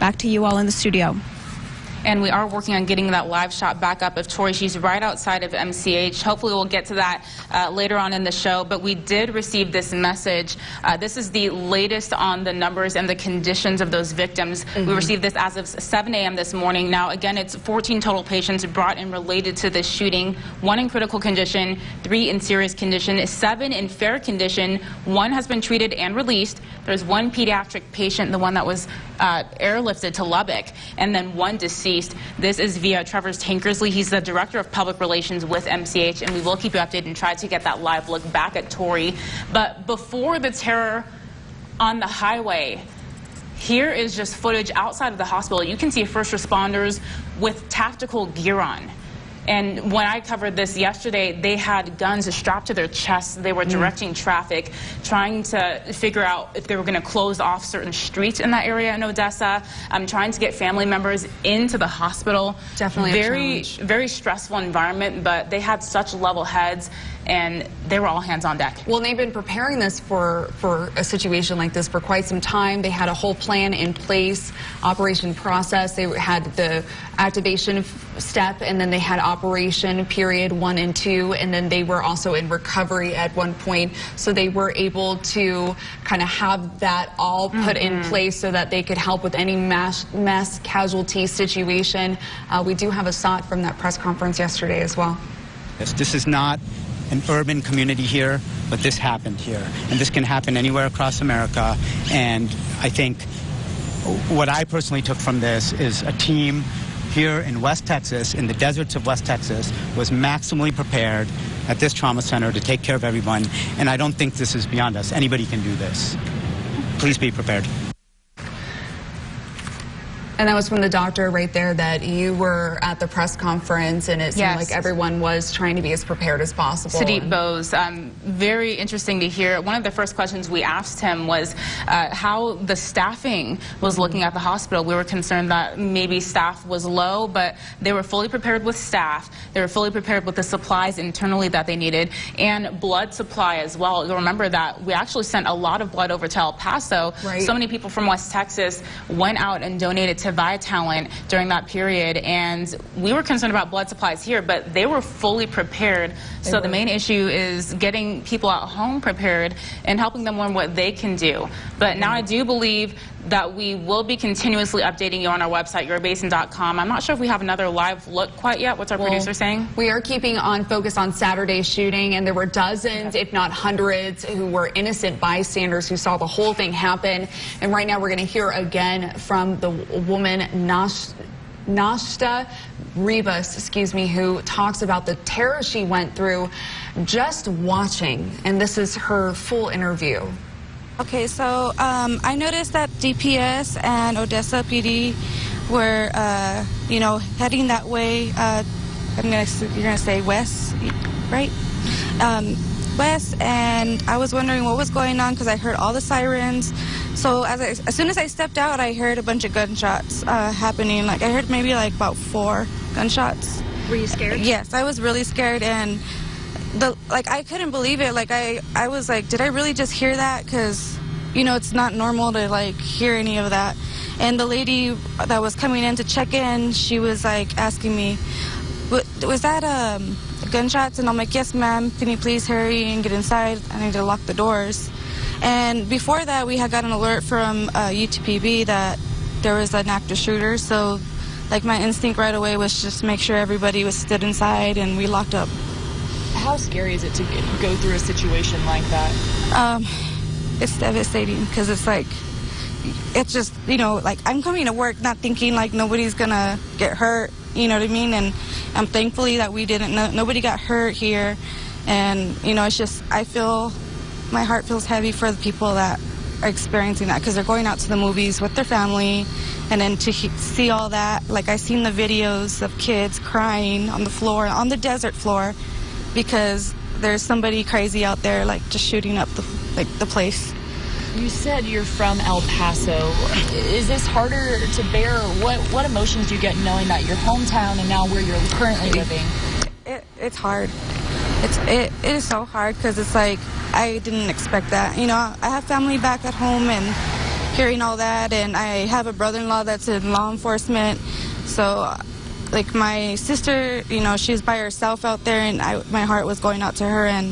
Back to you all in the studio. And we are working on getting that live shot back up of Tori. She's right outside of MCH. Hopefully we'll get to that later on in the show. But we did receive this message. This is the latest on the numbers and the conditions of those victims. We received this as of 7 a.m. this morning. Now, again, it's 14 total patients brought in related to this shooting. 1 in critical condition, 3 in serious condition, 7 in fair condition. 1 has been treated and released. There's 1 pediatric patient, the one that was airlifted to Lubbock, and then 1 deceased. This is via Trevor Tankersley. He's the Director of Public Relations with MCH, and we will keep you updated and try to get that live look back at Tori. But before the terror on the highway, here is just footage outside of the hospital. You can see first responders with tactical gear on. And when I covered this yesterday, they had guns strapped to their chests. They were directing traffic, trying to figure out if they were going to close off certain streets in that area in Odessa. Trying to get family members into the hospital. Definitely a challenge. Very stressful environment, but they had such level heads, and they were all hands on deck. Well, they've been preparing this for a situation like this for quite some time. They had a whole plan in place, operation process. They had the activation step, and then they had operation period 1 and 2, and then they were also in recovery at one point. So they were able to kind of have that all put in place so that they could help with any mass casualty situation. We do have a shot from that press conference yesterday as well. Yes, this is not an urban community here, but this happened here. And this can happen anywhere across America. And I think what I personally took from this is a team here in West Texas, in the deserts of West Texas, was maximally prepared at this trauma center to take care of everyone. And I don't think this is beyond us. Anybody can do this. Please be prepared. And that was from the doctor right there, that you were at the press conference, and it seemed like everyone was trying to be as prepared as possible. Sadeep Bose, very interesting to hear. One of the first questions we asked him was how the staffing was looking at the hospital. We were concerned that maybe staff was low, but they were fully prepared with staff. They were fully prepared with the supplies internally that they needed, and blood supply as well. You'll remember that we actually sent a lot of blood over to El Paso. So many people from West Texas went out and donated to Vitalant during that period, and we were concerned about blood supplies here, but they were fully prepared. So the main issue is getting people at home prepared and helping them learn what they can do. But now I do believe that we will be continuously updating you on our website, yourbasin.com. I'm not sure if we have another live look quite yet. What's our producer saying? We are keeping on focus on Saturday's shooting, and there were dozens, if not hundreds, who were innocent bystanders who saw the whole thing happen. And right now we're going to hear again from the woman, Nashta Rivas, who talks about the terror she went through just watching. And this is her full interview. Okay, so I noticed that DPS and Odessa PD were, you know, heading that way. You're gonna say west, right? West, and I was wondering what was going on because I heard all the sirens. So as soon as I stepped out, I heard a bunch of gunshots happening. Like I heard maybe like about 4 gunshots. Were you scared? Yes, I was really scared, and I couldn't believe it. Like I was like, did I really just hear that? Because, you know, it's not normal to like hear any of that. And the lady that was coming in to check in, she was like asking me, was that gunshots? And I'm like, yes, ma'am. Can you please hurry and get inside? I need to lock the doors. And before that, we had got an alert from UTPB that there was an active shooter. So, like, my instinct right away was just make sure everybody was stood inside, and we locked up. How scary is it to go through a situation like that? It's devastating because it's like, it's just, you know, like I'm coming to work not thinking like nobody's gonna get hurt, you know what I mean? And I'm thankfully that we didn't, nobody got hurt here. And, you know, it's just, my heart feels heavy for the people that are experiencing that because they're going out to the movies with their family, and then to see all that, like I seen the videos of kids crying on the floor, on the desert floor, because there's somebody crazy out there like just shooting up the place. You said you're from El Paso. Is this harder to bear? What emotions do you get knowing that your hometown and now where you're currently living? It's hard. It is so hard because it's like I didn't expect that. You know, I have family back at home, and hearing all that, and I have a brother-in-law that's in law enforcement, so like my sister, you know, she's by herself out there, and my heart was going out to her. And